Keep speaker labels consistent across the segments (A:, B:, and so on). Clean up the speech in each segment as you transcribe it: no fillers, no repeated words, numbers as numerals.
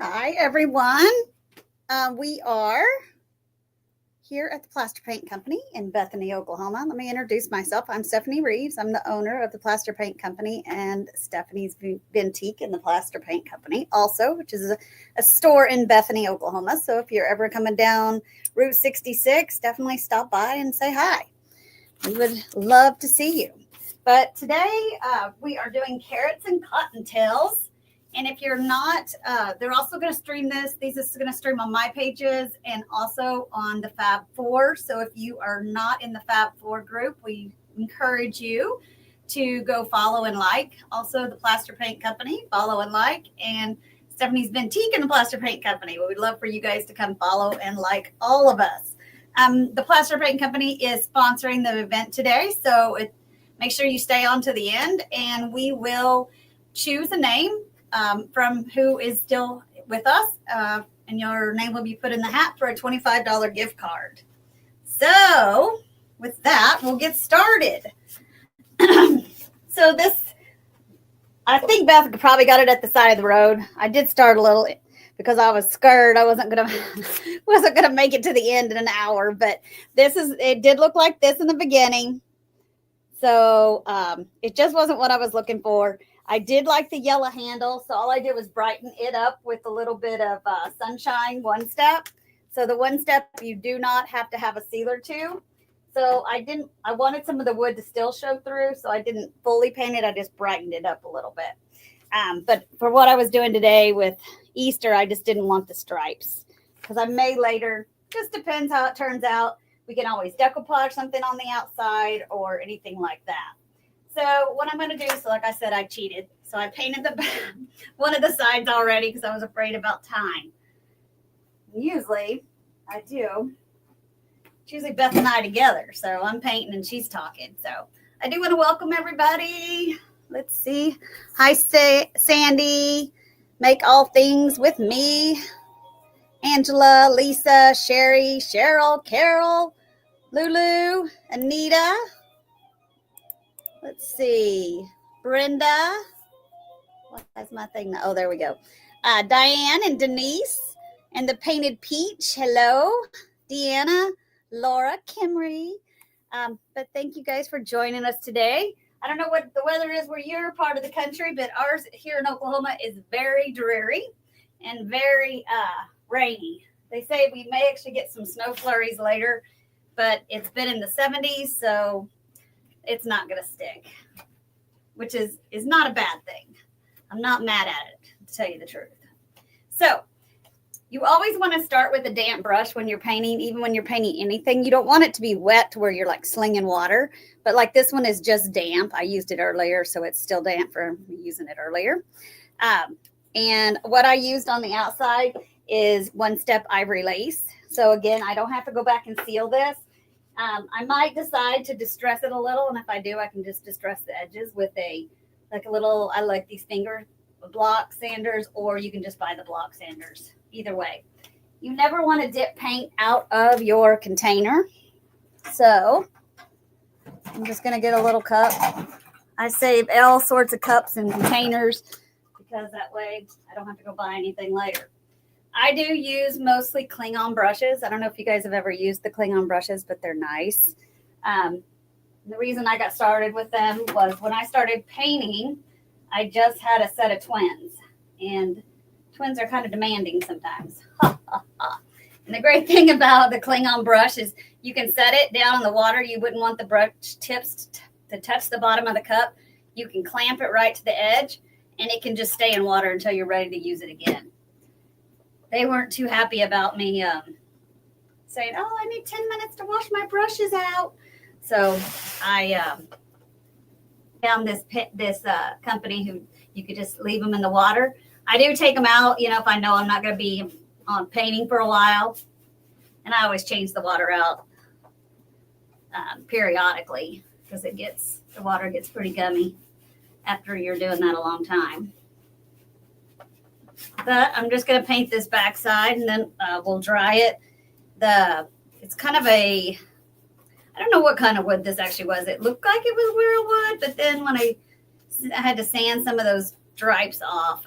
A: Hi, everyone. We are here at the Plaster Paint Company in Bethany, Oklahoma. Let me introduce myself. I'm Stephanie Reeves. I'm the owner of the Plaster Paint Company and Stephanie's Boutique in the Plaster Paint Company, also, which is a store in Bethany, Oklahoma. So if you're ever coming down Route 66, definitely stop by and say hi. We would love to see you. But today we are doing carrots and cottontails. And if you're not, they're also going to stream this. These are going to stream on my pages and also on the Fab4. So if you are not in the Fab4 group, we encourage you to go follow and like. Also, the Plaster Paint Company, follow and like. And Stephanie's Boutique in the Plaster Paint Company. We would love for you guys to come follow and like all of us. The Plaster Paint Company is sponsoring the event today. So make sure you stay on to the end and we will choose a name from who is still with us, and your name will be put in the hat for a $25 gift card. So with that, we'll get started. So I think Beth probably got it at the side of the road. I did start a little because I was scared I wasn't gonna make it to the end in an hour, but it did look like this in the beginning. So it just wasn't what I was looking for. I did like the yellow handle, so all I did was brighten it up with a little bit of sunshine one step. So the one step you do not have to have a sealer to. So I wanted some of the wood to still show through, so I didn't fully paint it. I just brightened it up a little bit. But for what I was doing today with Easter, I just didn't want the stripes because I may later. Just depends how it turns out. We can always decoupage something on the outside or anything like that. So what I'm going to do, so like I said, I cheated. So I painted one of the sides already because I was afraid about time. Usually I do. It's usually Beth and I together. So I'm painting and she's talking. So I do want to welcome everybody. Let's see. Hi, Sandy. Make all things with me. Angela, Lisa, Sherry, Cheryl, Carol, Lulu, Anita. Let's see. Brenda. What's my thing? Oh, there we go. Diane and Denise and the Painted Peach. Hello. Deanna, Laura, Kimry. But thank you guys for joining us today. I don't know what the weather is where you're part of the country, but ours here in Oklahoma is very dreary and very rainy. They say we may actually get some snow flurries later, but it's been in the 70s, so it's not going to stick, which is not a bad thing. I'm not mad at it, to tell you the truth. So you always want to start with a damp brush when you're painting, even when you're painting anything. You don't want it to be wet to where you're like slinging water, but like this one is just damp. I used it earlier, so it's still damp for using it earlier. And what I used on the outside is one step ivory lace. So again, I don't have to go back and seal this. I might decide to distress it a little, and if I do, I can just distress the edges with I like these finger block sanders, or you can just buy the block sanders. Either way. You never want to dip paint out of your container. So I'm just going to get a little cup. I save all sorts of cups and containers because that way I don't have to go buy anything later. I do use mostly Klingon brushes. I don't know if you guys have ever used the Klingon brushes, but they're nice. The reason I got started with them was when I started painting, I just had a set of twins. And twins are kind of demanding sometimes. And the great thing about the Klingon brush is you can set it down in the water. You wouldn't want the brush tips to touch the bottom of the cup. You can clamp it right to the edge, and it can just stay in water until you're ready to use it again. They weren't too happy about me saying, oh, I need 10 minutes to wash my brushes out. So I found this company who you could just leave them in the water. I do take them out, if I know I'm not going to be on painting for a while. And I always change the water out periodically because the water gets pretty gummy after you're doing that a long time. But I'm just going to paint this backside and then we'll dry it. It's kind of I don't know what kind of wood this actually was. It looked like it was real wood, but then when I had to sand some of those stripes off,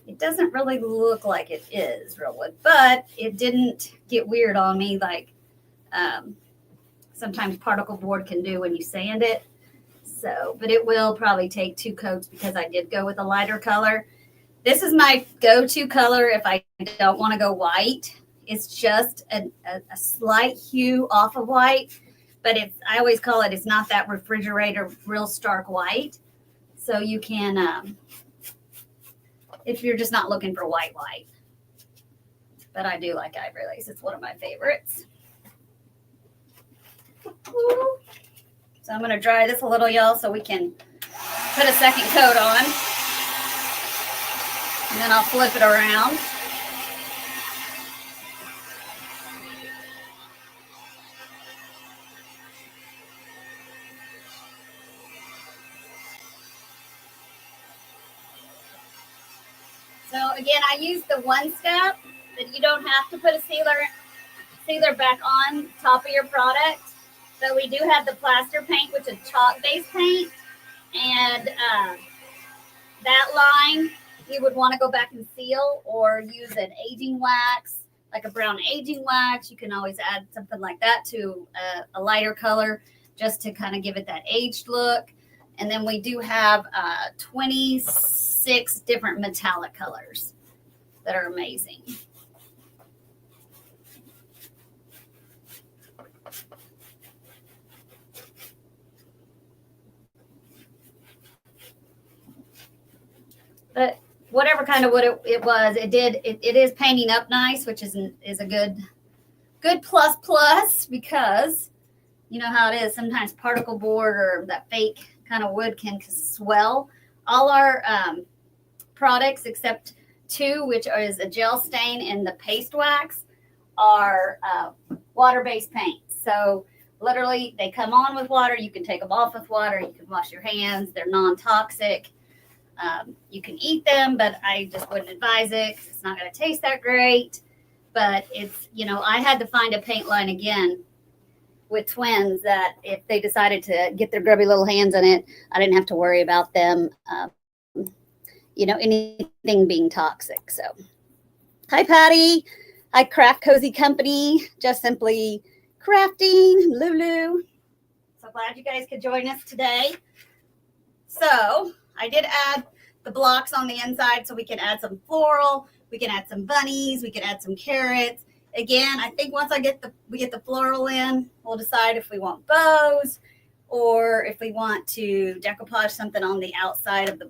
A: It doesn't really look like it is real wood, but it didn't get weird on me like sometimes particle board can do when you sand it. So, but it will probably take 2 coats because I did go with a lighter color. This is my go-to color if I don't want to go white. It's just a slight hue off of white, but I always call it, it's not that refrigerator real stark white. So you can, if you're just not looking for white. But I do like ivory lace. It's one of my favorites. So I'm going to dry this a little, y'all, so we can put a second coat on. And then I'll flip it around. So again, I use the one step that you don't have to put a sealer back on top of your product. So we do have the plaster paint, which is chalk-based paint. And that line, you would want to go back and seal or use an aging wax, like a brown aging wax. You can always add something like that to a lighter color just to kind of give it that aged look. And then we do have 26 different metallic colors that are amazing. But whatever kind of wood it was, it is painting up nice, which is a good plus because you know how it is. Sometimes particle board or that fake kind of wood can swell. All our products except 2, which is a gel stain and the paste wax, are water-based paints. So literally they come on with water. You can take them off with water. You can wash your hands. They're non-toxic. You can eat them, but I just wouldn't advise it because it's not going to taste that great. But it's, you know, I had to find a paint line again with twins that if they decided to get their grubby little hands in it, I didn't have to worry about them, you know, anything being toxic. So, hi, Patty. Hi, Craft Cozy Company. Just Simply Crafting. Lulu. So glad you guys could join us today. So I did add the blocks on the inside so we can add some floral, we can add some bunnies, we can add some carrots. Again, I think once we get the floral in, we'll decide if we want bows or if we want to decoupage something on the outside of the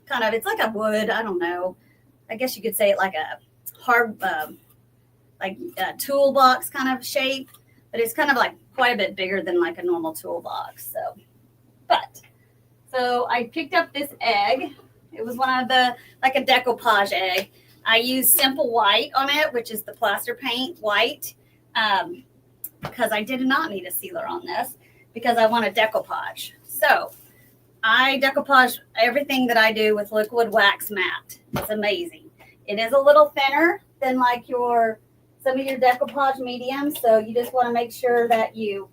A: kind of, it's like a wood, I don't know. I guess you could say it like a hard, like a toolbox kind of shape, but it's kind of like quite a bit bigger than like a normal toolbox. So I picked up this egg. It was one of the, like a decoupage egg. I used simple white on it, which is the plaster paint white, because I did not need a sealer on this because I want a decoupage. So I decoupage everything that I do with liquid wax matte. It's amazing. It is a little thinner than like some of your decoupage mediums. So you just want to make sure that you,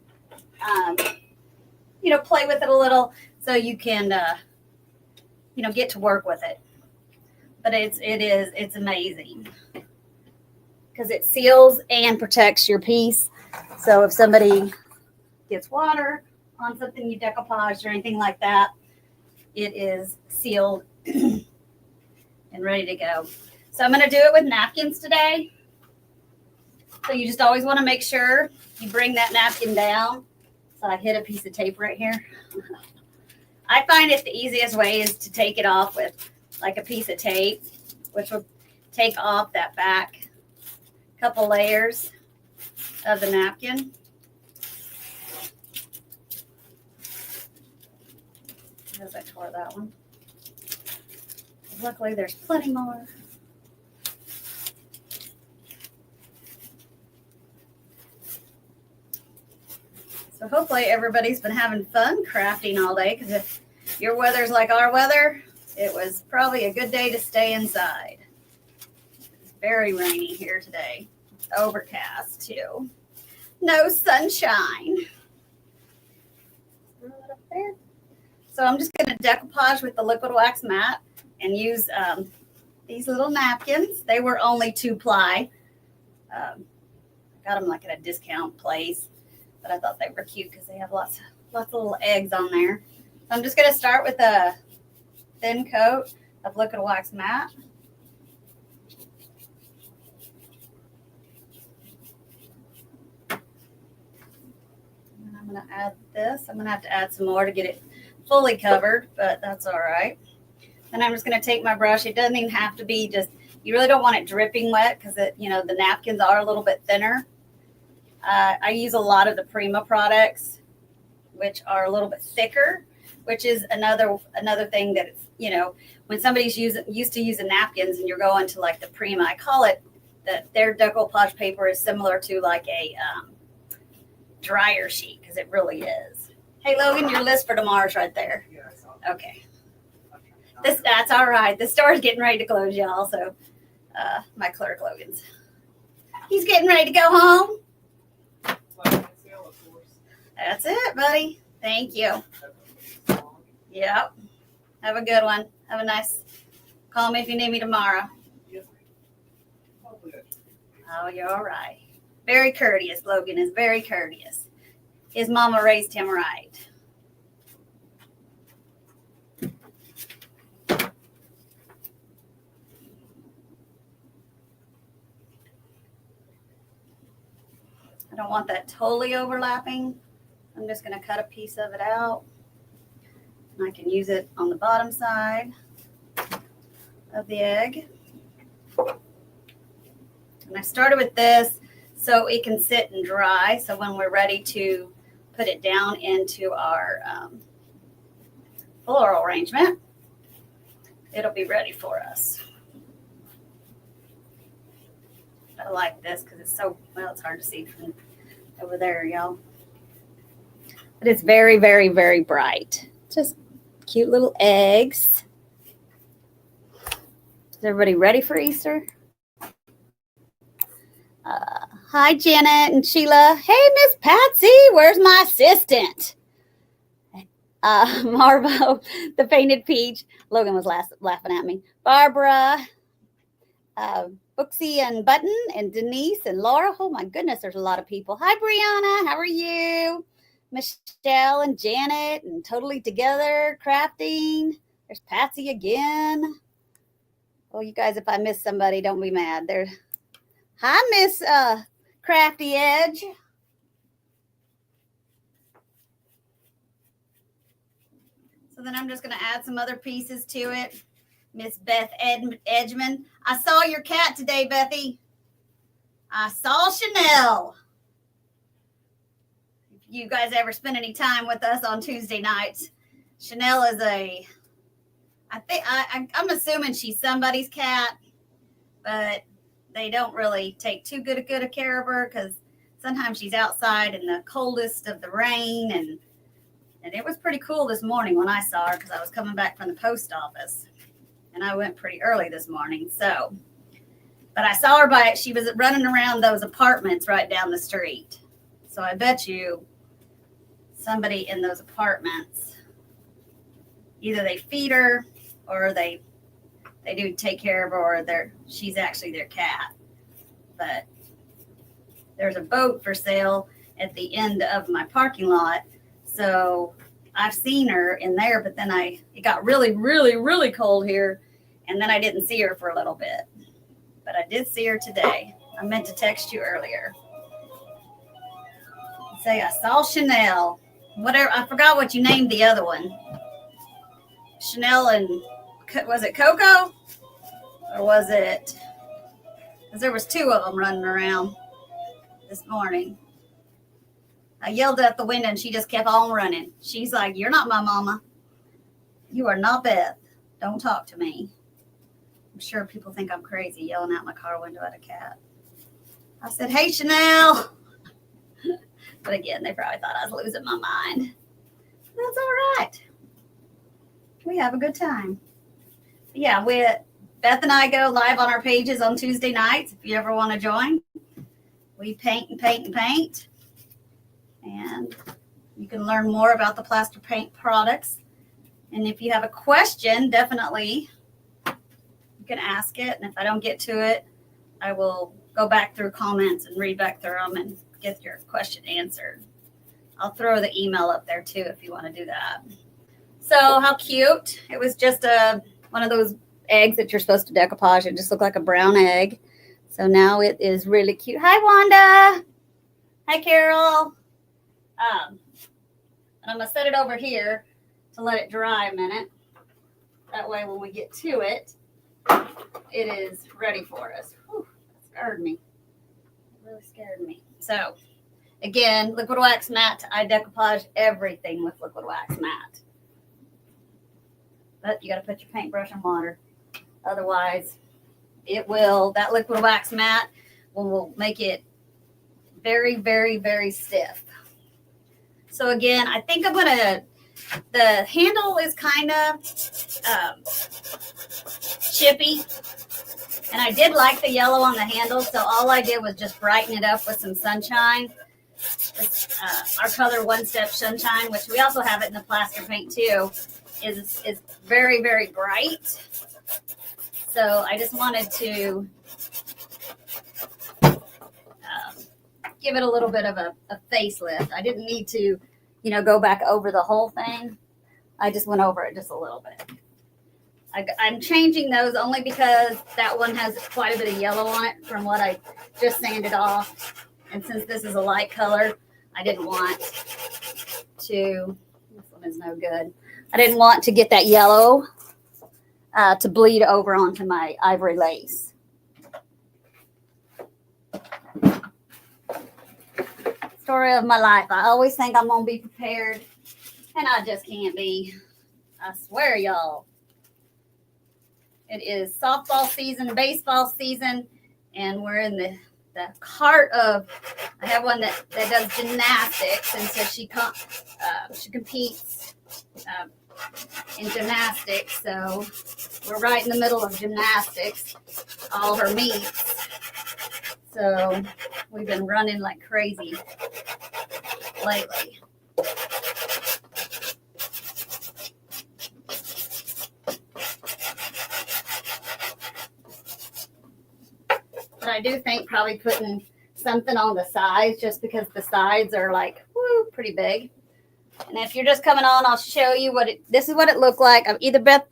A: you know, play with it a little so you can, you know, get to work with it. But it's amazing because it seals and protects your piece. So if somebody gets water on something you decoupaged or anything like that, it is sealed and ready to go. So I'm going to do it with napkins today. So you just always want to make sure you bring that napkin down. So I hit a piece of tape right here. I find it the easiest way is to take it off with like a piece of tape, which will take off that back couple layers of the napkin. Because I tore that one. Luckily, there's plenty more. So hopefully everybody's been having fun crafting all day, because if your weather's like our weather, it was probably a good day to stay inside. It's very rainy here today. It's overcast too. No sunshine. Throw that up there. So I'm just going to decoupage with the liquid wax matte. and use these little napkins. They were only 2-ply. Got them like at a discount place, but I thought they were cute because they have lots of little eggs on there. So I'm just going to start with a thin coat of liquid wax matte. And I'm going to add this. I'm going to have to add some more to get it fully covered, but that's all right. Then I'm just going to take my brush. It doesn't even have to be just, you really don't want it dripping wet because the napkins are a little bit thinner. I use a lot of the Prima products, which are a little bit thicker, which is another thing that it's, when somebody's used to using napkins and you're going to like the Prima, I call it that their decoupage paper is similar to like a dryer sheet because it really is. Hey Logan, your list for tomorrow's right there. Okay. That's all right. The store's getting ready to close, y'all. So my clerk Logan's, he's getting ready to go home. That's it, buddy. Thank you. Yep. Have a good one. Have a nice. Call me if you need me tomorrow. Oh, you're all right. Very courteous. Logan is very courteous. His mama raised him right. I don't want that totally overlapping. I'm just going to cut a piece of it out. And I can use it on the bottom side of the egg. And I started with this so it can sit and dry. So when we're ready to put it down into our floral arrangement, it'll be ready for us. I like this because it's so, well, it's hard to see from over there, y'all. But it's very, very, very bright. Just cute little eggs. Is everybody ready for Easter? Hi, Janet and Sheila. Hey, Miss Patsy, where's my assistant? Marvo, the painted peach. Logan was laughing at me. Barbara, Booksy and Button and Denise and Laura. Oh my goodness, there's a lot of people. Hi, Brianna. How are you? Michelle and Janet and Totally Together Crafting. There's Patsy again. Well, you guys, if I miss somebody, don't be mad. Hi, Miss Crafty Edge. So then I'm just going to add some other pieces to it. Miss Beth Edgman. I saw your cat today, Bethy. I saw Chanel. If you guys ever spend any time with us on Tuesday nights, Chanel is I'm assuming she's somebody's cat, but they don't really take too good a care of her because sometimes she's outside in the coldest of the rain. And it was pretty cool this morning when I saw her because I was coming back from the post office. And I went pretty early this morning. So, but I saw her she was running around those apartments right down the street. So I bet you somebody in those apartments, either they feed her or they do take care of her or she's actually their cat. But there's a boat for sale at the end of my parking lot. So I've seen her in there, but then it got really, really, really cold here. And then I didn't see her for a little bit, but I did see her today. I meant to text you earlier. Say I saw Chanel. Whatever, I forgot what you named the other one. Chanel and, was it Coco? Or was it, because there was 2 of them running around this morning. I yelled at the window and she just kept on running. She's like, you're not my mama. You are not Beth. Don't talk to me. I'm sure people think I'm crazy yelling out my car window at a cat. I said, hey, Chanel. But again, they probably thought I was losing my mind. That's all right. We have a good time. Yeah, Beth and I go live on our pages on Tuesday nights. If you ever want to join, we paint and paint and paint. And you can learn more about the plaster paint products. And if you have a question, definitely can ask it. And if I don't get to it, I will go back through comments and read back through them and get your question answered. I'll throw the email up there too if you want to do that. So how cute. It was just one of those eggs that you're supposed to decoupage. It just looked like a brown egg. So now it is really cute. Hi, Wanda. Hi, Carol. And I'm going to set it over here to let it dry a minute. That way when we get to it, it is ready for us. Whew, that scared me. It really scared me. So, again, liquid wax matte. I decoupage everything with liquid wax matte. But you got to put your paintbrush in water. Otherwise, that liquid wax matte will make it very, very, very stiff. So again, I think I'm going to, the handle is kind of chippy. And I did like the yellow on the handle. So all I did was just brighten it up with some sunshine. Our color One Step Sunshine, which we also have it in the plaster paint too, is very, very bright. So I just wanted to give it a little bit of a facelift. I didn't need to, go back over the whole thing. I just went over it just a little bit. I'm changing those only because that one has quite a bit of yellow on it from what I just sanded off. And since this is a light color, I didn't want to, this one is no good. I didn't want to get that yellow to bleed over onto my ivory lace. Story of my life. I always think I'm going to be prepared, and I just can't be. I swear, y'all. It is softball season, baseball season, and we're in the heart of, I have one that does gymnastics, and so she competes in gymnastics, so we're right in the middle of gymnastics, all her meets. So we've been running like crazy lately. But I do think probably putting something on the sides, just because the sides are like, pretty big. And if you're just coming on, I'll show you this is what it looked like. Either Beth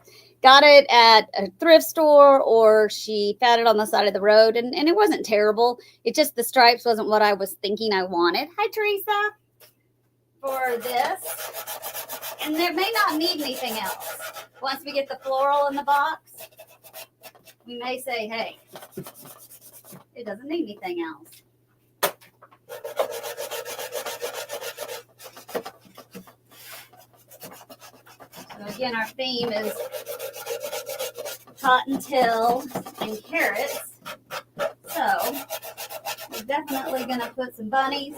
A: got it at a thrift store or she found it on the side of the road, and it wasn't terrible. It just, the stripes wasn't what I was thinking I wanted. Hi, Teresa, for this. And there may not need anything else. Once we get the floral in the box, we may say, hey, it doesn't need anything else. So again, our theme is Cottontails and carrots. So we're definitely going to put some bunnies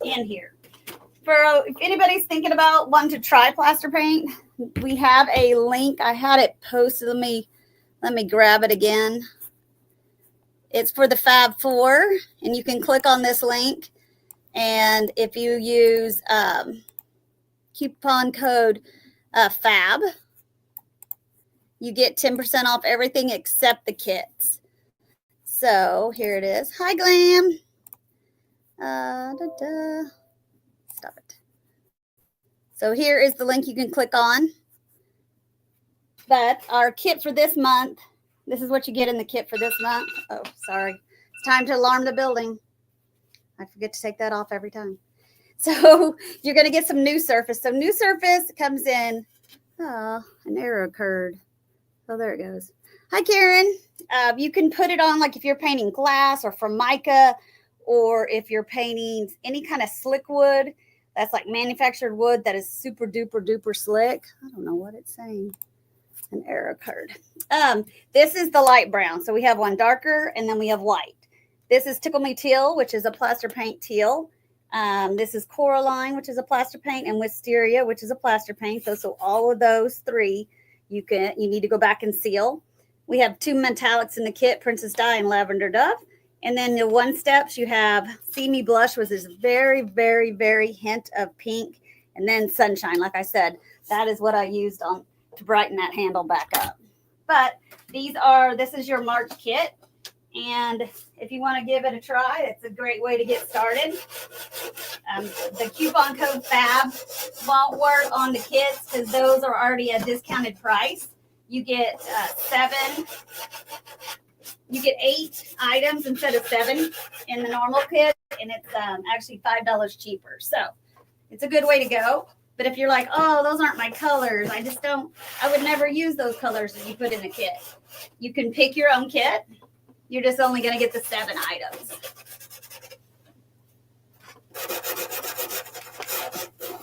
A: in here. If anybody's thinking about wanting to try plaster paint, we have a link. I had it posted. Let me grab it again. It's for the Fab4, and you can click on this link. And if you use coupon code FAB, you get 10% off everything except the kits. So here it is. Hi, Glam. Stop it. So here is the link you can click on. But our kit for this month, this is what you get in the kit for this month. Oh, sorry. It's time to alarm the building. I forget to take that off every time. So you're going to get some new surface. So new surface comes in. Oh, an error occurred. Oh, there it goes. Hi, Karen. You can put it on like if you're painting glass or Formica, or if you're painting any kind of slick wood. That's like manufactured wood that is super duper duper slick. I don't know what it's saying. An error occurred. This is the light brown. So we have one darker and then we have white. This is Tickle Me Teal, which is a plaster paint teal. This is Coraline, which is a plaster paint, and Wisteria, which is a plaster paint. So all of those three, you need to go back and seal. We have two metallics in the kit, Princess Di and Lavender Dove. And then the one steps, you have See Me Blush, with this very, very, very hint of pink, and then Sunshine. Like I said, that is what I used to brighten that handle back up. But this is your March kit. And if you want to give it a try, it's a great way to get started. The coupon code FAB won't work on the kits because those are already a discounted price. You get 8 items instead of 7 in the normal kit, and it's actually $5 cheaper. So it's a good way to go. But if you're like, oh, those aren't my colors, I would never use those colors that you put in the kit. You can pick your own kit. You're just only going to get the 7 items.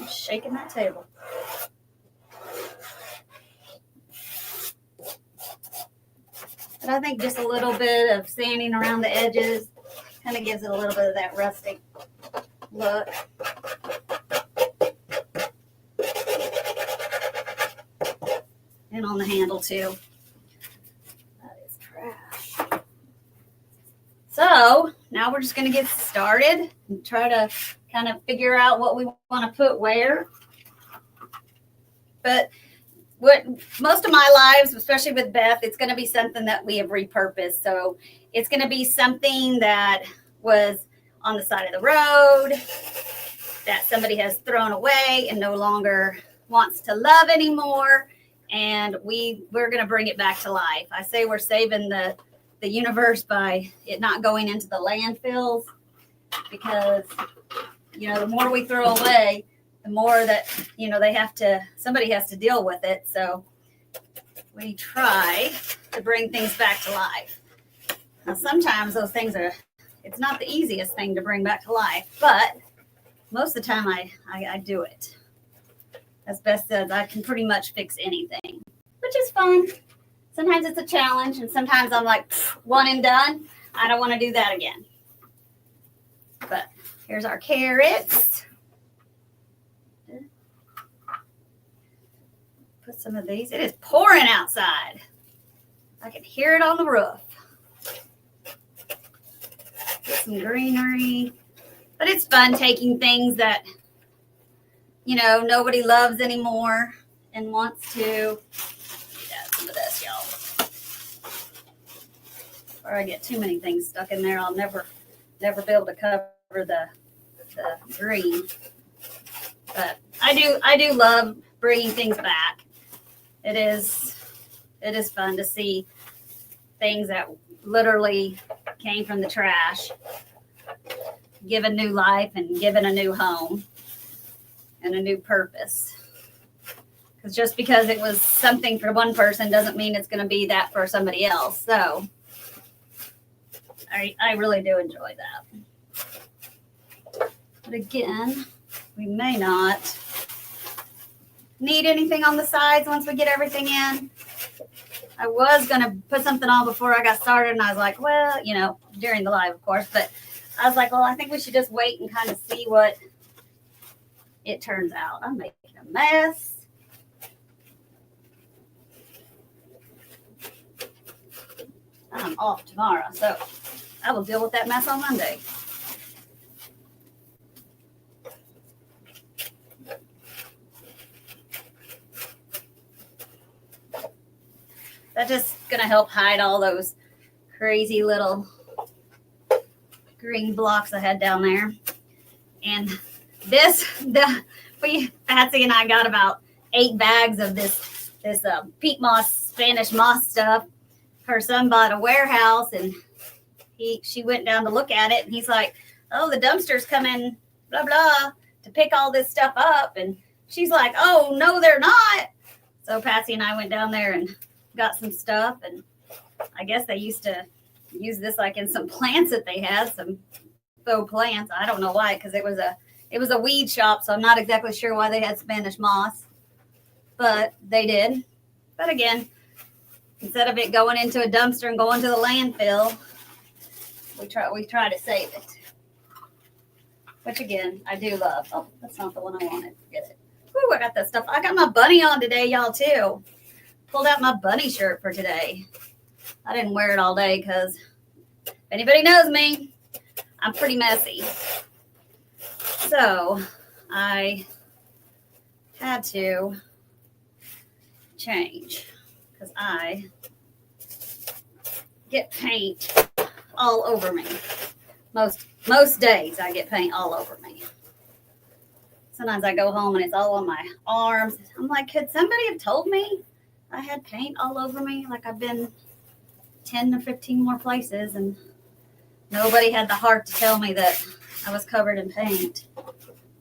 A: I'm shaking that table. But I think just a little bit of sanding around the edges kind of gives it a little bit of that rustic look. And on the handle too. That is trash. So now we're just going to get started and try to kind of figure out what we want to put where. But what most of my lives, especially with Beth, it's going to be something that we have repurposed. So it's going to be something that was on the side of the road that somebody has thrown away and no longer wants to love anymore. And we're going to bring it back to life. I say we're saving the universe by it not going into the landfills, because, the more we throw away, the more that, somebody has to deal with it. So we try to bring things back to life. Now, sometimes those things it's not the easiest thing to bring back to life, but most of the time I do it as best as I can pretty much fix anything, which is fun. Sometimes it's a challenge, and sometimes I'm like, one and done. I don't want to do that again. But here's our carrots. Put some of these. It is pouring outside. I can hear it on the roof. Get some greenery. But it's fun taking things that, nobody loves anymore and wants to. Some of this, y'all. Or I get too many things stuck in there, I'll never be able to cover the green. But I do love bringing things back. It is fun to see things that literally came from the trash, given new life and given a new home and a new purpose. Because just because it was something for one person doesn't mean it's going to be that for somebody else. So I really do enjoy that. But again, we may not need anything on the sides once we get everything in. I was going to put something on before I got started, and I was like, well, during the live, of course. But I was like, well, I think we should just wait and kind of see what it turns out. I'm making a mess. I'm off tomorrow, so I will deal with that mess on Monday. That's just going to help hide all those crazy little green blocks I had down there. And Patsy and I got about 8 bags of this peat moss, Spanish moss stuff. Her son bought a warehouse, and she went down to look at it, and he's like, oh, the dumpster's coming, blah, blah, to pick all this stuff up. And she's like, oh, no, they're not. So Patsy and I went down there and got some stuff, and I guess they used to use this like in some plants that they had, some faux plants. I don't know why, because it was a weed shop, so I'm not exactly sure why they had Spanish moss, but they did. But again, instead of it going into a dumpster and going to the landfill, we try to save it. Which again, I do love. Oh, that's not the one I wanted. Forget it. Ooh, I got that stuff. I got my bunny on today, y'all, too. Pulled out my bunny shirt for today. I didn't wear it all day because if anybody knows me, I'm pretty messy. So I had to change because I get paint all over me. Most days I get paint all over me. Sometimes I go home and it's all on my arms. I'm like, could somebody have told me I had paint all over me? Like I've been 10 or 15 more places and nobody had the heart to tell me that I was covered in paint.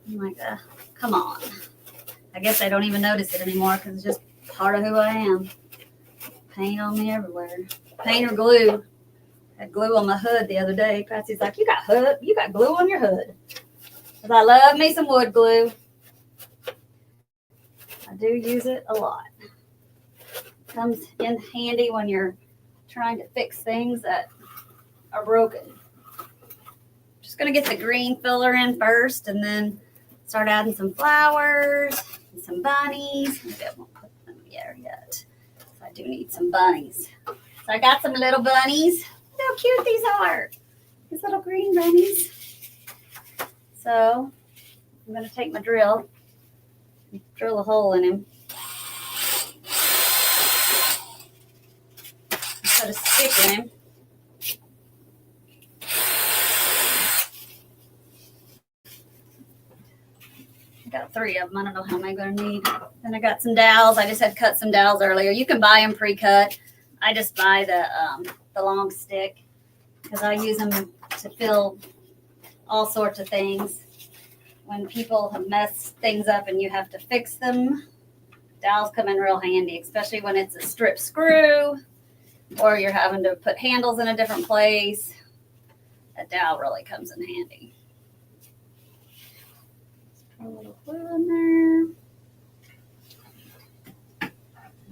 A: I'm like, come on. I guess I don't even notice it anymore because it's just part of who I am. Paint on me everywhere. Paint or glue. I had glue on my hood the other day. Patsy's like, you got glue on your hood. Because I love me some wood glue. I do use it a lot. Comes in handy when you're trying to fix things that are broken. Just going to get the green filler in first and then start adding some flowers and some bunnies. Maybe I won't put them there yet. So I do need some bunnies. So I got some little bunnies. Look how cute these are. These little green bunnies. So I'm going to take my drill and drill a hole in him. Put a stick in him. I got 3 of them. I don't know how many I'm going to need. Then I got some dowels. I just had cut some dowels earlier. You can buy them pre-cut. I just buy the long stick because I use them to fill all sorts of things. When people have messed things up and you have to fix them, dowels come in real handy, especially when it's a strip screw or you're having to put handles in a different place. A dowel really comes in handy. Put a little glue in there.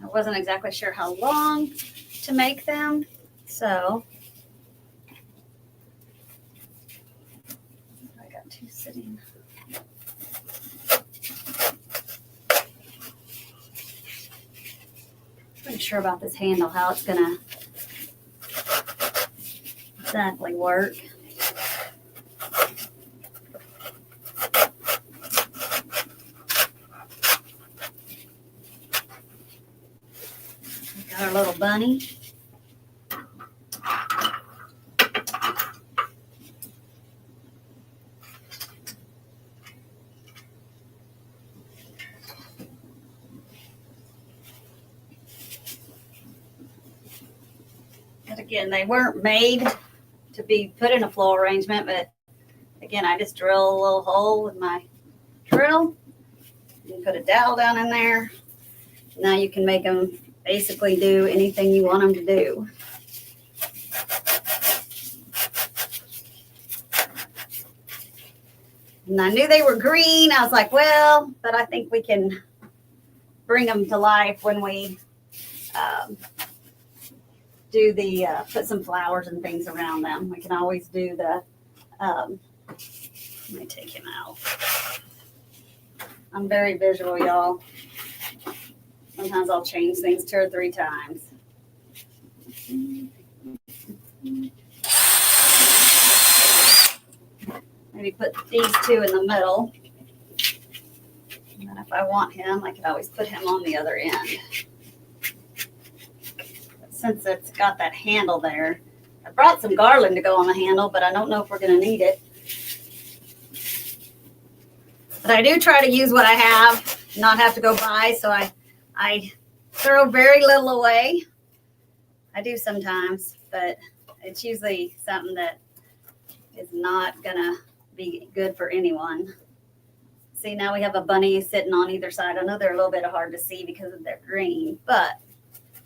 A: I wasn't exactly sure how long to make them, so I got 2 sitting. Pretty sure about this handle, how it's gonna exactly work. Got our little bunny. But again, they weren't made to be put in a floral arrangement, but again, I just drill a little hole with my drill and put a dowel down in there. Now you can make them basically do anything you want them to do. And I knew they were green. I was like, well, but I think we can bring them to life when we do the, put some flowers and things around them. We can always do the, let me take him out. I'm very visual, y'all. Sometimes I'll change things 2 or 3 times. Maybe put these 2 in the middle. And then if I want him, I can always put him on the other end. But since it's got that handle there, I brought some garland to go on the handle, but I don't know if we're going to need it. But I do try to use what I have, not have to go buy, so I throw very little away. I do sometimes, but it's usually something that is not gonna be good for anyone. See, now we have a bunny sitting on either side. I know they're a little bit hard to see because of their green, but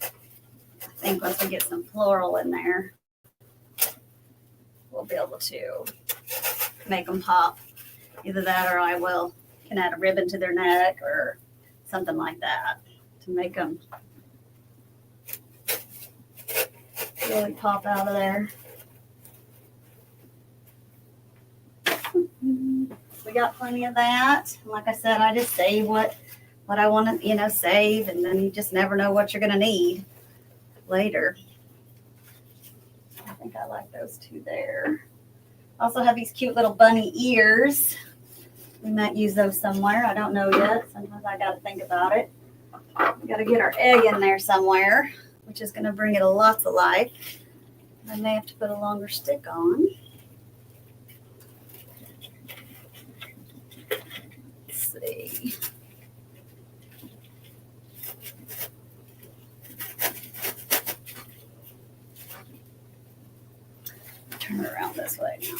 A: I think once we get some floral in there, we'll be able to make them pop. Either that or I can add a ribbon to their neck or something like that to make them really pop out of there. We got plenty of that. Like I said, I just save what I want to, save, and then you just never know what you're going to need later. I think I like those 2 there. Also have these cute little bunny ears. We might use those somewhere. I don't know yet. Sometimes I got to think about it. We got to get our egg in there somewhere, which is going to bring it lots of life. I may have to put a longer stick on. Let's see. Turn it around this way now.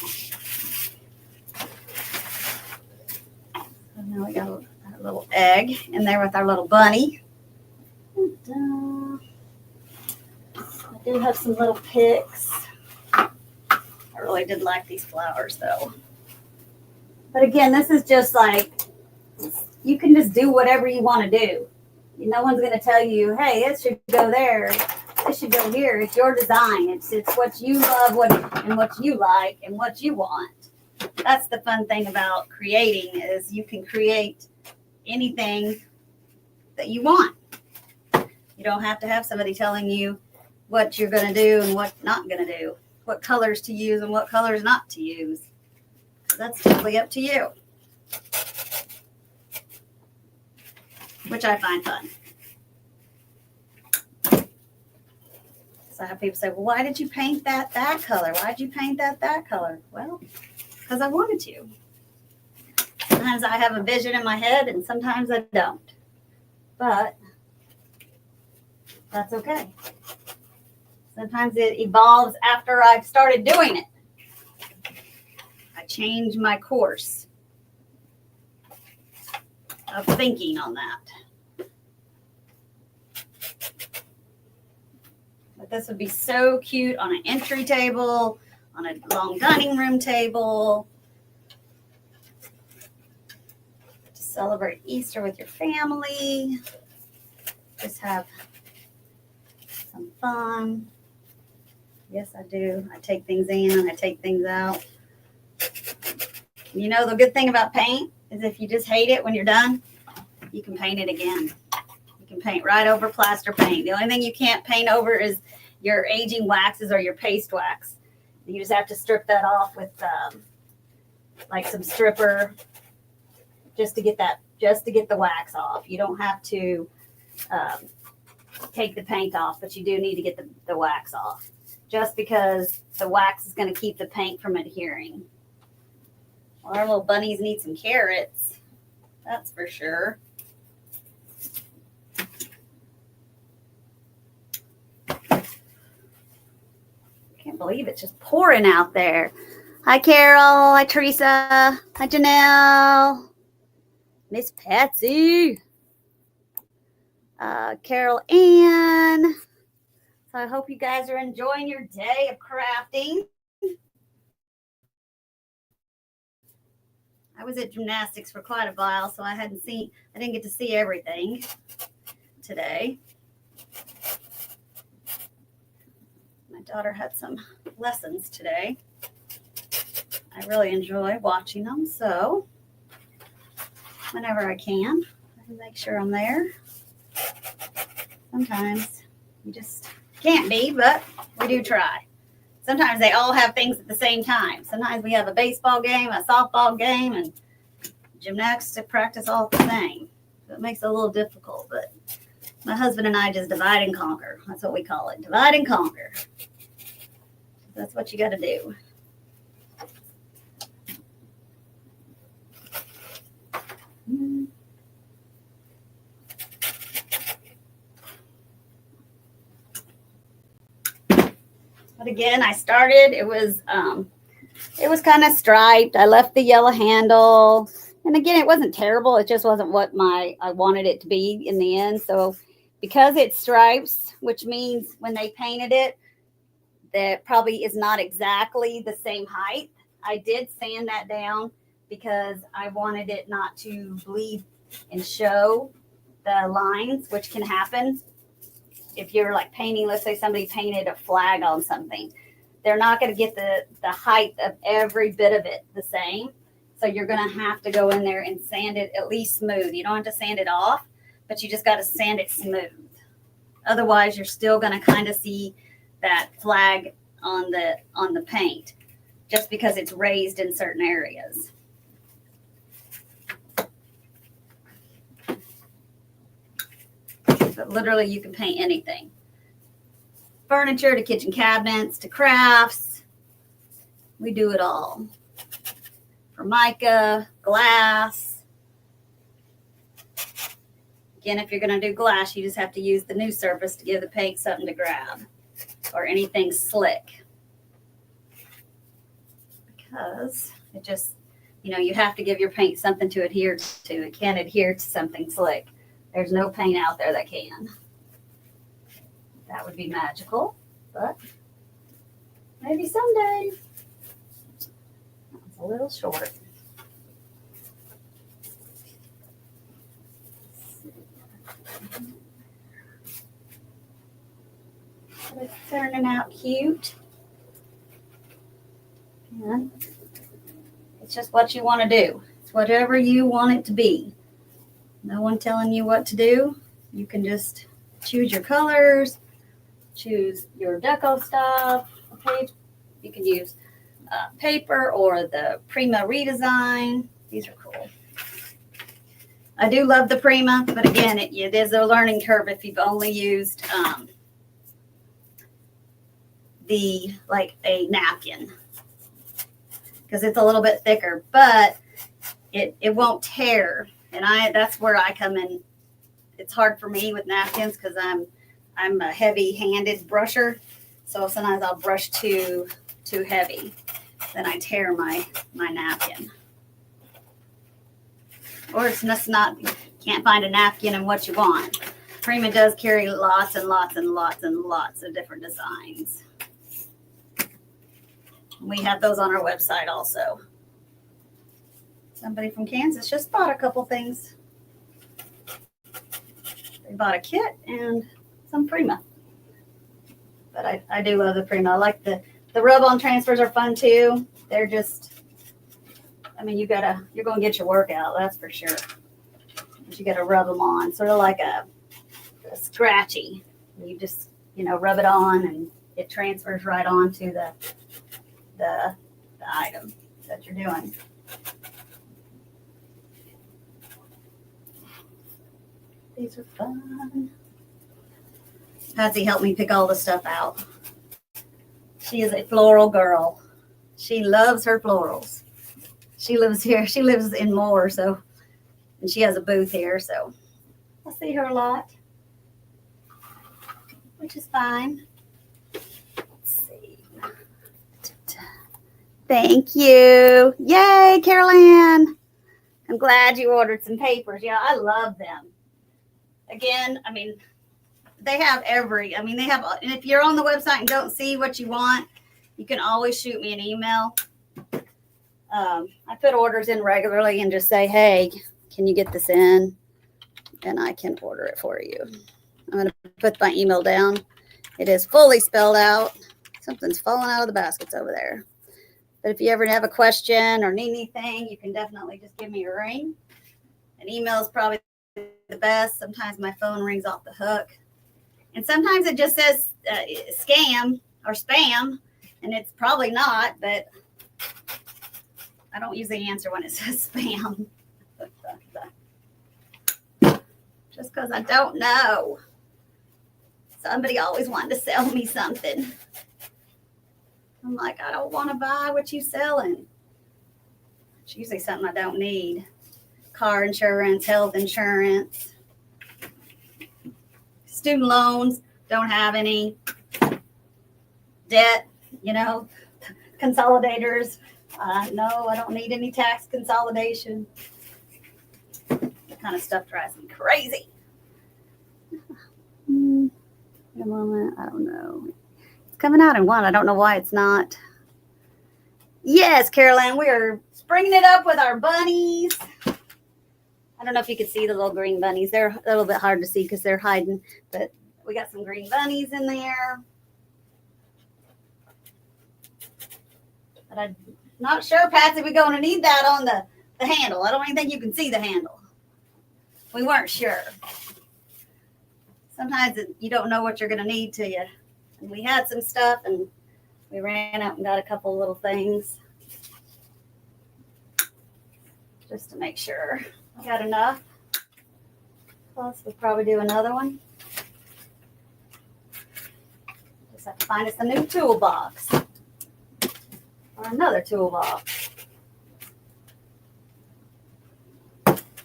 A: So now we got a little egg in there with our little bunny. I do have some little picks. I really did like these flowers though. But again, this is just like, you can just do whatever you want to do. No one's going to tell you, hey, it should go there. It should go here. It's your design. It's what you love, what you like, and what you want. That's the fun thing about creating, is you can create anything that you want. You don't have to have somebody telling you what you're going to do and what not going to do, what colors to use and what colors not to use. That's totally up to you, which I find fun. So I have people say, well, why did you paint that color? Why did you paint that color? Well, because I wanted to. Sometimes I have a vision in my head and sometimes I don't. But that's okay. Sometimes it evolves after I've started doing it. I change my course of thinking on that. But this would be so cute on an entry table, on a long dining room table, to celebrate Easter with your family. Just have some fun. Yes, I do. I take things in and I take things out. You know, the good thing about paint is if you just hate it when you're done, you can paint it again. You can paint right over plaster paint. The only thing you can't paint over is your aging waxes or your paste wax. You just have to strip that off with like some stripper just to get the wax off. You don't have to take the paint off, but you do need to get the wax off, just because the wax is going to keep the paint from adhering. Well, our little bunnies need some carrots, that's for sure. Can't believe it's just pouring out there. Hi, Carol. Hi, Teresa. Hi, Janelle. Miss Patsy. Carol Ann. So I hope you guys are enjoying your day of crafting. I was at gymnastics for quite a while, so I didn't get to see everything today. My daughter had some lessons today. I really enjoy watching them, so whenever I can, I make sure I'm there. Sometimes you just can't be, but we do try. Sometimes they all have things at the same time. Sometimes we have a baseball game, a softball game, and gymnastics practice all the same. So it makes it a little difficult, but my husband and I just divide and conquer. That's what we call it, divide and conquer. That's what you got to do. But again, I started, it was kind of striped. I left the yellow handle. And again, it wasn't terrible. It just wasn't what I wanted it to be in the end. So because it's stripes, which means when they painted it, that probably is not exactly the same height. I did sand that down because I wanted it not to bleed and show the lines, which can happen. If you're like painting, let's say somebody painted a flag on something, they're not going to get the height of every bit of it the same. So you're going to have to go in there and sand it at least smooth. You don't have to sand it off, but you just got to sand it smooth. Otherwise, you're still going to kind of see that flag on the paint just because it's raised in certain areas. But literally, you can paint anything. furniture to kitchen cabinets to crafts. We do it all. Formica, glass. Again, if you're going to do glass, you just have to use the new surface to give the paint something to grab, or anything slick. Because it just, you know, you have to give your paint something to adhere to. It can't adhere to something slick. There's no paint out there that can. That would be magical, but maybe someday. That's a little short. But it's turning out cute. And it's just what you want to do. It's whatever you want it to be. No one telling you what to do. You can just choose your colors, choose your deco stuff. Okay, you can use paper or the Prima redesign. These are cool. I do love the Prima, but again, it is a learning curve if you've only used like a napkin, because it's a little bit thicker, but it won't tear. And that's where I come in. It's hard for me with napkins because I'm a heavy-handed brusher, so sometimes I'll brush too heavy. Then I tear my napkin. Or it's just not, can't find a napkin in what you want. Prima does carry lots and lots and lots and lots of different designs. We have those on our website also. Somebody from Kansas just bought a couple things. They bought a kit and some Prima. But I do love the Prima. I like the rub-on transfers are fun too. They're just, I mean, you're going to get your workout, that's for sure. But you got to rub them on, sort of like a scratchy. You just, rub it on and it transfers right on to the item that you're doing. These are fun. Patsy helped me pick all the stuff out. She is a floral girl. She loves her florals. She lives here. She lives in Moore, and she has a booth here, so I see her a lot, which is fine. Let's see. Thank you. Yay, Carol Ann. I'm glad you ordered some papers. Yeah, I love them. Again, I mean, they have and if you're on the website and don't see what you want, you can always shoot me an email. I put orders in regularly and just say, hey, can you get this in? And I can order it for you. I'm going to put my email down. It is fully spelled out. Something's falling out of the baskets over there. But if you ever have a question or need anything, you can definitely just give me a ring. An email is probably the best. Sometimes my phone rings off the hook. And sometimes it just says scam or spam, and it's probably not, but I don't usually answer when it says spam. Just because I don't know. Somebody always wanted to sell me something. I'm like, I don't want to buy what you're selling. It's usually something I don't need. Car insurance, health insurance. Student loans, don't have any. Debt, consolidators. No, I don't need any tax consolidation. That kind of stuff drives me crazy. In a moment, I don't know. It's coming out in one. I don't know why it's not. Yes, Caroline, we are springing it up with our bunnies. I don't know if you can see the little green bunnies. They're a little bit hard to see because they're hiding, but we got some green bunnies in there. But I'm not sure, Patsy, we're going to need that on the handle. I don't even think you can see the handle. We weren't sure. Sometimes you don't know what you're going to need till you. And we had some stuff, and we ran out and got a couple little things just to make sure we got enough. Plus, we'll probably do another one. just have to find us a new toolbox. Or another toolbox.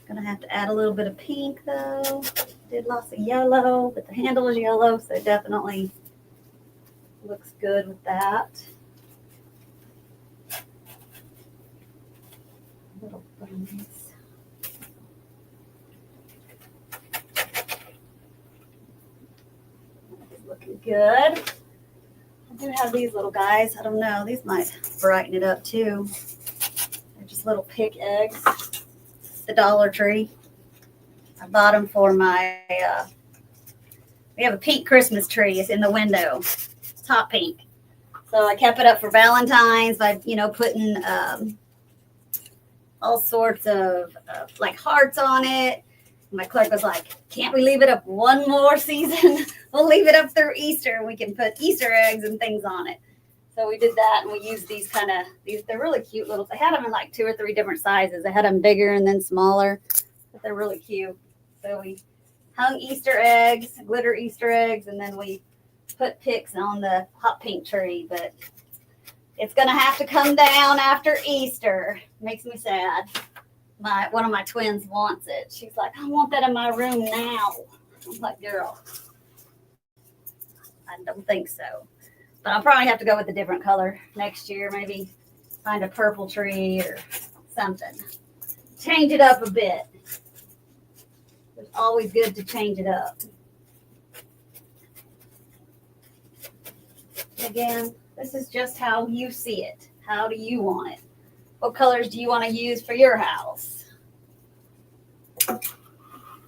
A: Gonna have to add a little bit of pink though. Did lots of yellow, but the handle is yellow, so it definitely looks good with that. Little bunnies. That's looking good. I do have these little guys. I don't know. These might brighten it up too. They're just little pick eggs. The Dollar Tree. I bought them for my, we have a pink Christmas tree. It's in the window. It's hot pink. So I kept it up for Valentine's by, putting all sorts of like hearts on it. My clerk was like, can't we leave it up one more season? We'll leave it up through Easter and we can put Easter eggs and things on it. So we did that, and we used these they're really cute little, I had them in like 2 or 3 different sizes. I had them bigger and then smaller, but they're really cute. So we hung Easter eggs, glitter Easter eggs, and then we put picks on the hot pink tree, but it's going to have to come down after Easter. Makes me sad. One of my twins wants it. She's like, I want that in my room now. I'm like, girl, I don't think so. But I'll probably have to go with a different color next year. Maybe find a purple tree or something. Change it up a bit. It's always good to change it up. Again, this is just how you see it. How do you want it? What colors do you want to use for your house?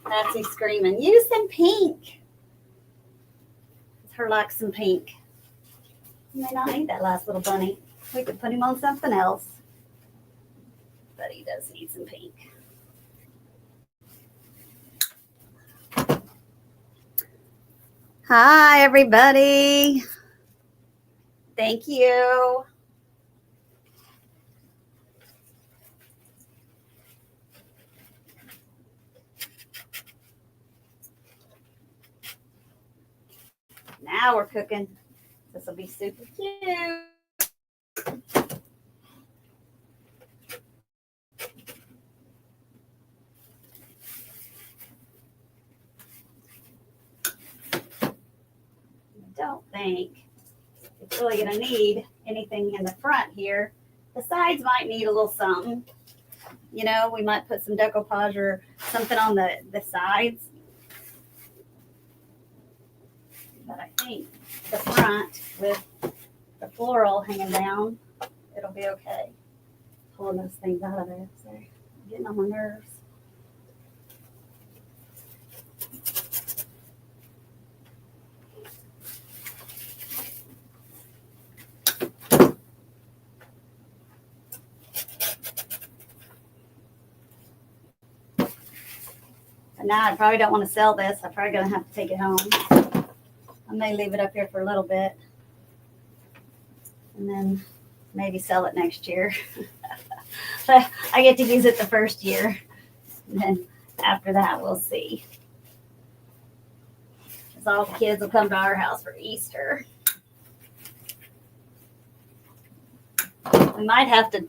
A: Patsy's screaming, use some pink. Her likes some pink. You may not need that last little bunny. We could put him on something else. But he does need some pink. Hi, everybody. Thank you. Now we're cooking. This will be super cute. I don't think it's really going to need anything in the front here. The sides might need a little something. We might put some decoupage or something on the sides. But I think the front with the floral hanging down, it'll be okay. Pulling those things out of there. So getting on my nerves. And now I probably don't want to sell this. I'm probably going to have to take it home. I may leave it up here for a little bit and then maybe sell it next year. I get to use it the first year. And then after that, we'll see. Because all the kids will come to our house for Easter. We might have to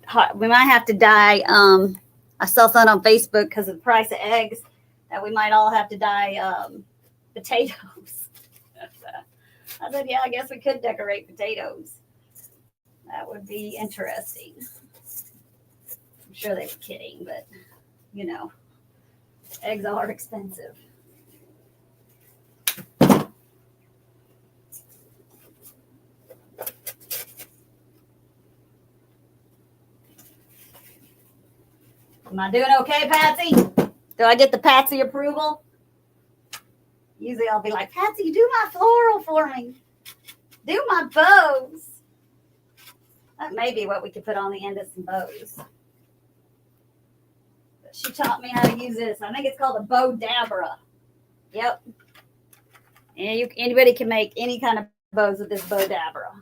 A: dye. I saw something on Facebook because of the price of eggs that we might all have to dye potatoes. I said, yeah, I guess we could decorate potatoes. That would be interesting. I'm sure they were kidding, but, eggs are expensive. Am I doing okay, Patsy? Do I get the Patsy approval? Usually I'll be like, Patsy, do my floral for me. Do my bows. That may be what we could put on the end of some bows. But she taught me how to use this. I think it's called a bow dabra. Yep. And anybody can make any kind of bows with this bow dabra.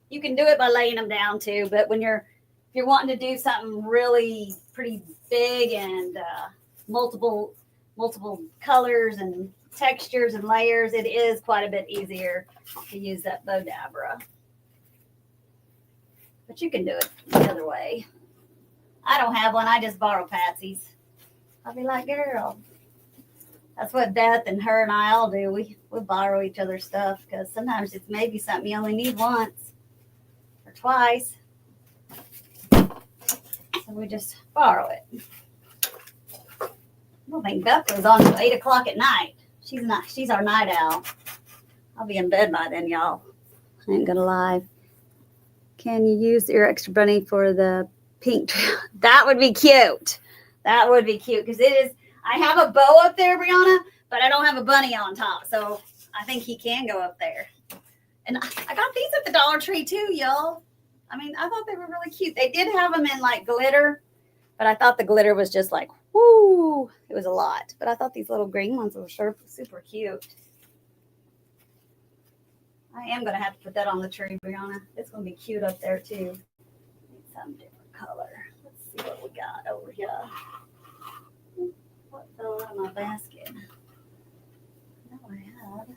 A: You can do it by laying them down too, but if you're wanting to do something really pretty big and multiple multiple colors and textures and layers, it is quite a bit easier to use that bow dabra. But you can do it the other way. I don't have one. I just borrow Patsy's. I'll be like, girl. That's what Beth and her and I all do. We borrow each other's stuff because sometimes it's maybe something you only need once or twice. So we just borrow it. I don't think Beth goes on until 8 o'clock at night. She's our night owl. I'll be in bed by then, y'all. I ain't gonna lie. Can you use your extra bunny for the pink? That would be cute. That would be cute because it is. I have a bow up there, Brianna, but I don't have a bunny on top. So I think he can go up there. And I got these at the Dollar Tree too, y'all. I mean, I thought they were really cute. They did have them in like glitter, but I thought the glitter was just like, whoo, it was a lot. But I thought these little green ones were super cute. I am going to have to put that on the tree, Brianna. It's going to be cute up there too. Need some different color. Let's see what we got over here. What fell out of my basket? No, I had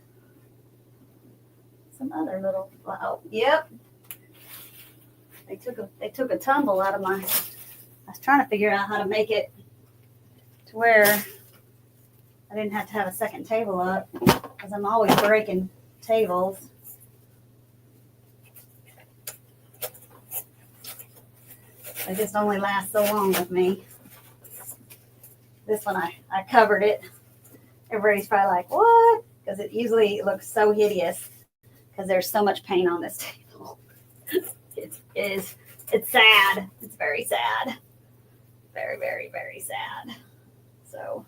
A: some other little. Oh, yep. They took a tumble out of my. I was trying to figure out how to make it to where I didn't have to have a second table up because I'm always breaking tables. They just only last so long with me. This one, I covered it. Everybody's probably like, what? Because it usually looks so hideous because there's so much paint on this table. It's sad. It's very sad. Very, very, very sad. So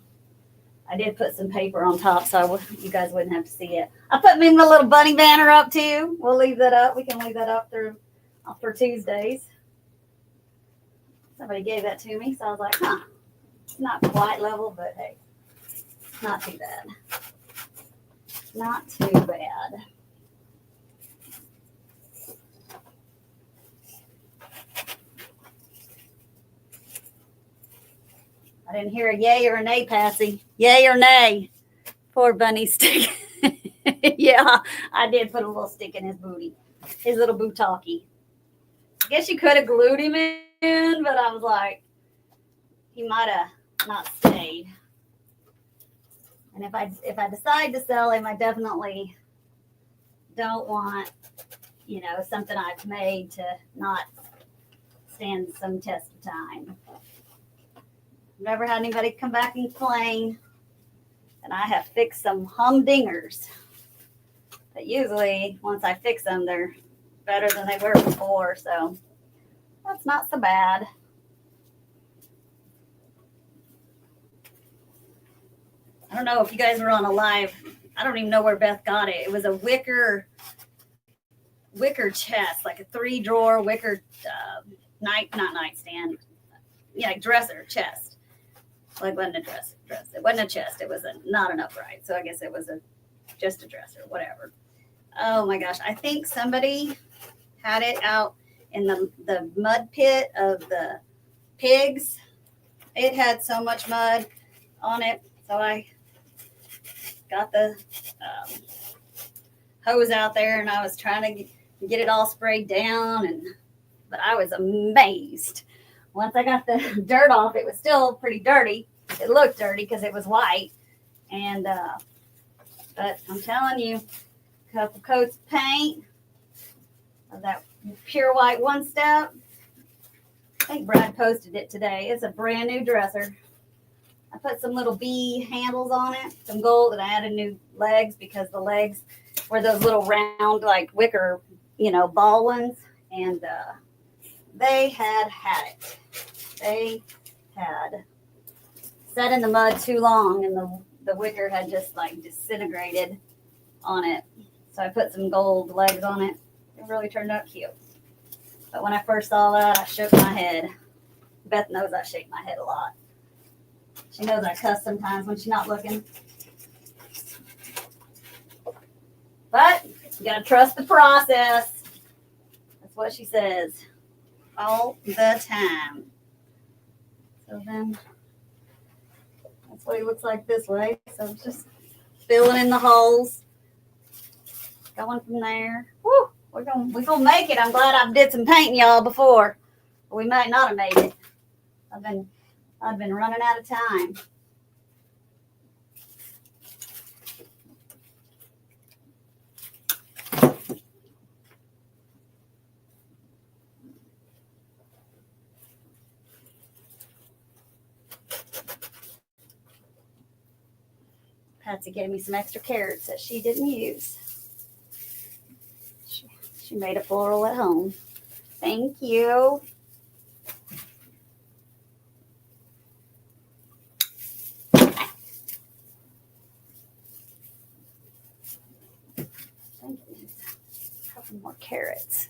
A: I did put some paper on top so you guys wouldn't have to see it. I put me my little bunny banner up too. We'll leave that up. We can leave that up for Tuesdays. Somebody gave that to me, so I was like, huh. It's not quite level, but hey, not too bad. Not too bad. I didn't hear a yay or a nay, Patsy. Yay or nay? Poor bunny stick. Yeah, I did put a little stick in his booty. His little bootalkie. I guess you could have glued him in, but I was like, he might have not stayed. And if I decide to sell him, I definitely don't want, something I've made to not stand some test of time. Never had anybody come back and complain. And I have fixed some humdingers. But usually, once I fix them, they're better than they were before. So that's not so bad. I don't know if you guys were on a live. I don't even know where Beth got it. It was a wicker chest, like a 3-drawer wicker not nightstand. Yeah, dresser chest. Well, it wasn't a dress. It wasn't a chest. It was not an upright. So I guess it was just a dresser, whatever. Oh my gosh. I think somebody had it out in the mud pit of the pigs. It had so much mud on it. So I got the hose out there and I was trying to get it all sprayed down. But I was amazed. Once I got the dirt off, it was still pretty dirty. It looked dirty because it was white. And, but I'm telling you, a couple coats of paint of that pure white one step. I think Brad posted it today. It's a brand new dresser. I put some little bee handles on it, some gold, and I added new legs because the legs were those little round, like wicker, ball ones. And, they had it. They had sat in the mud too long and the wicker had just like disintegrated on it. So I put some gold legs on it. It really turned out cute. But when I first saw that, I shook my head. Beth knows I shake my head a lot. She knows I cuss sometimes when she's not looking. But you got to trust the process. That's what she says. All the time. So then, let's That's what he looks like this way. So I'm just filling in the holes. Going from there. Woo! We're gonna make it. I'm glad I did some painting y'all before. We might not have made it. I've been running out of time. Patsy gave me some extra carrots that she didn't use. She made a floral at home. Thank you. A couple more carrots.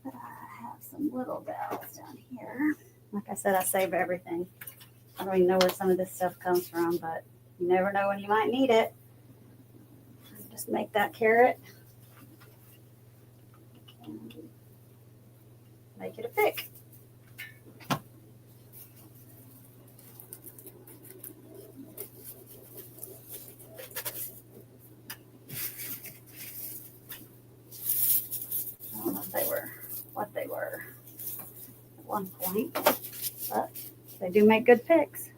A: But I have some little bells down here. Like I said, I save everything. I don't even know where some of this stuff comes from, but you never know when you might need it. Just make that carrot. And make it a pick. I don't know if they were what they were at one point, but they do make good picks.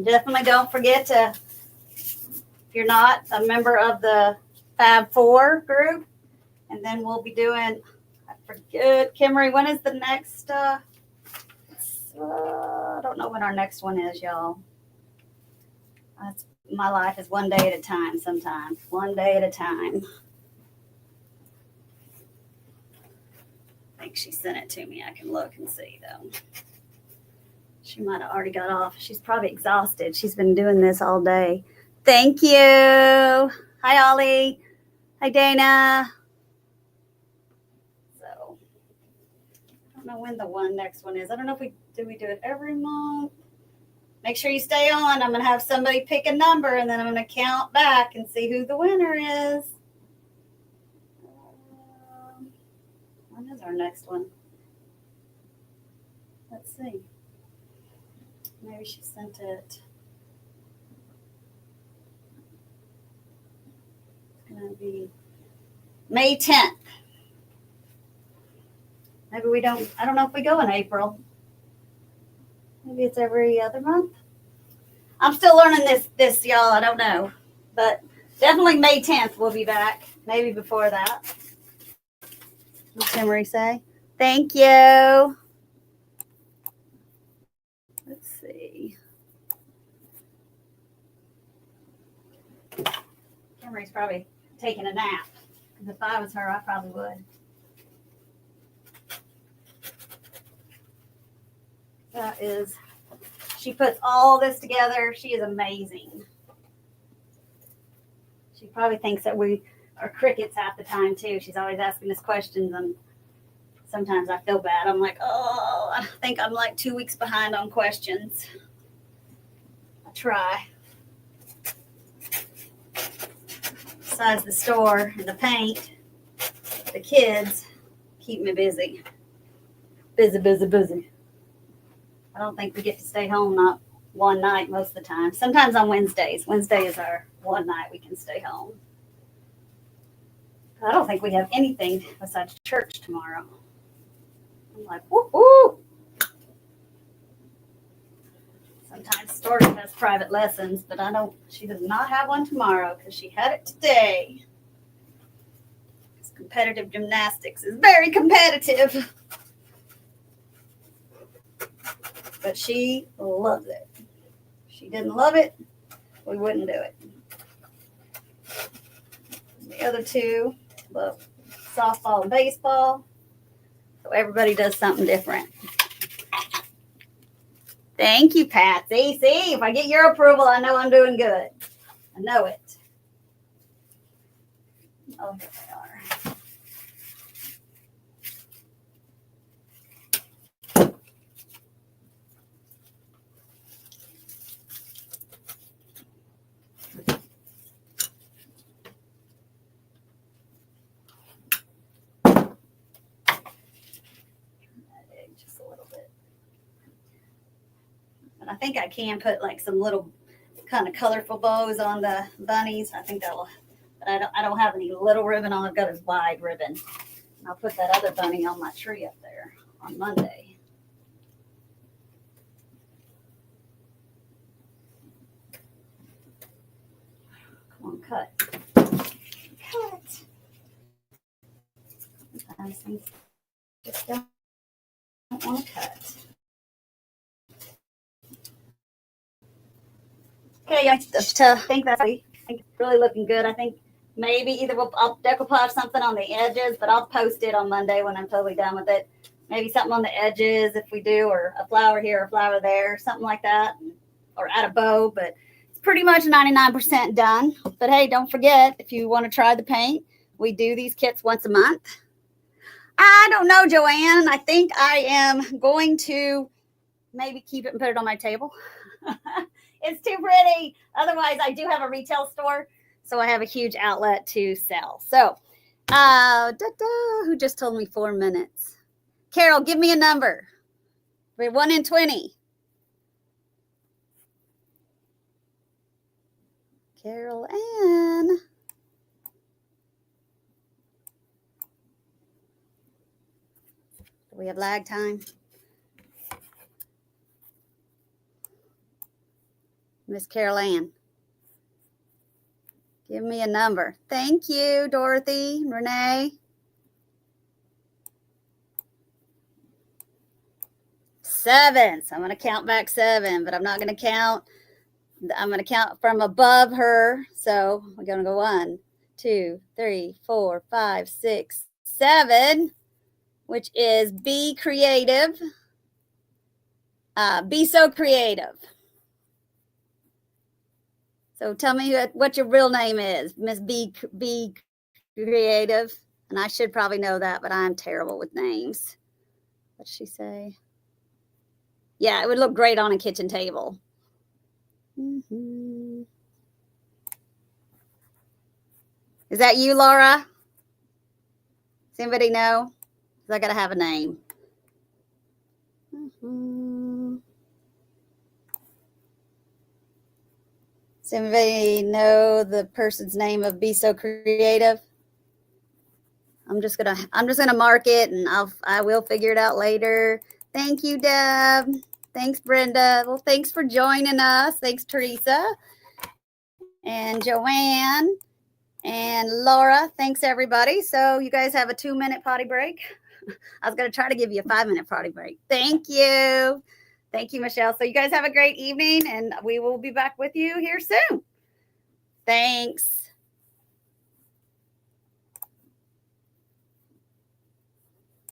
A: Definitely don't forget to, if you're not a member of the Fab4 group, and then we'll be doing, I forget, Kimmery, when is the next, I don't know when our next one is, y'all. My life is one day at a time sometimes. One day at a time. I think she sent it to me. I can look and see, though. She might have already got off. She's probably exhausted. She's been doing this all day. Thank you. Hi, Ollie. Hi, Dana. So, I don't know when the next one is. I don't know if we do it every month. Make sure you stay on. I'm going to have somebody pick a number, and then I'm going to count back and see who the winner is. When is our next one? Let's see. Maybe she sent it. It's going to be May 10th. Maybe we don't, I don't know if we go in April. Maybe it's every other month. I'm still learning this, y'all. I don't know. But definitely May 10th we'll be back. Maybe before that. What's Emery say? Thank you. Let's see. Emery's probably taking a nap. Because if I was her, I probably would. That is, she puts all this together. She is amazing. She probably thinks that we are crickets half the time, too. She's always asking us questions, and sometimes I feel bad. I'm like, oh, I think I'm like 2 weeks behind on questions. I try. Besides the store and the paint, the kids keep me busy. Busy. I don't think we get to stay home not one night most of the time. Sometimes on Wednesdays. Wednesday is our one night we can stay home. I don't think we have anything besides church tomorrow. I'm like, woo-hoo! Sometimes Story has private lessons, but she does not have one tomorrow because she had it today. Because competitive gymnastics is very competitive. But she loves it. If she didn't love it, we wouldn't do it. The other two love softball and baseball. So everybody does something different. Thank you, Patsy. See, if I get your approval, I know I'm doing good. I know it. Oh, here they are. I think I can put like some little kind of colorful bows on the bunnies. I think that'll, but I don't have any little ribbon. All I've got is wide ribbon. I'll put that other bunny on my tree up there on Monday. Come on, cut. Cut. Sometimes things just don't want to cut. Okay, I think that's really looking good. I think maybe either I'll decoupage something on the edges, but I'll post it on Monday when I'm totally done with it. Maybe something on the edges if we do, or a flower here, a flower there, something like that, or add a bow. But it's pretty much 99% done. But hey, don't forget, if you want to try the paint, we do these kits once a month. I don't know, Joanne. I think I am going to maybe keep it and put it on my table. It's too pretty. Otherwise, I do have a retail store, so I have a huge outlet to sell. So, who just told me 4 minutes? Carol, give me a number. We're 1 in 20. Carol Ann. Do we have lag time? Miss Carol Ann. Give me a number. Thank you, Dorothy, Renee. 7. So I'm going to count back 7, but I'm not going to count. I'm going to count from above her. So we're going to go 1, 2, 3, 4, 5, 6, 7, which is be creative. Be so creative. So tell me what your real name is, Miss B Creative. And I should probably know that, but I'm terrible with names. What did she say? Yeah, it would look great on a kitchen table. Mm-hmm. Is that you, Laura? Does anybody know? Because I got to have a name. Mm-hmm. Does anybody know the person's name of Be So Creative? I'm just gonna mark it, and I will figure it out later. Thank you, Deb. Thanks, Brenda. Well, thanks for joining us. Thanks, Teresa and Joanne and Laura. Thanks, everybody. So you guys have a 2-minute potty break. I was gonna try to give you a 5-minute potty break. Thank you. Thank you, Michelle. So you guys have a great evening, and we will be back with you here soon. Thanks.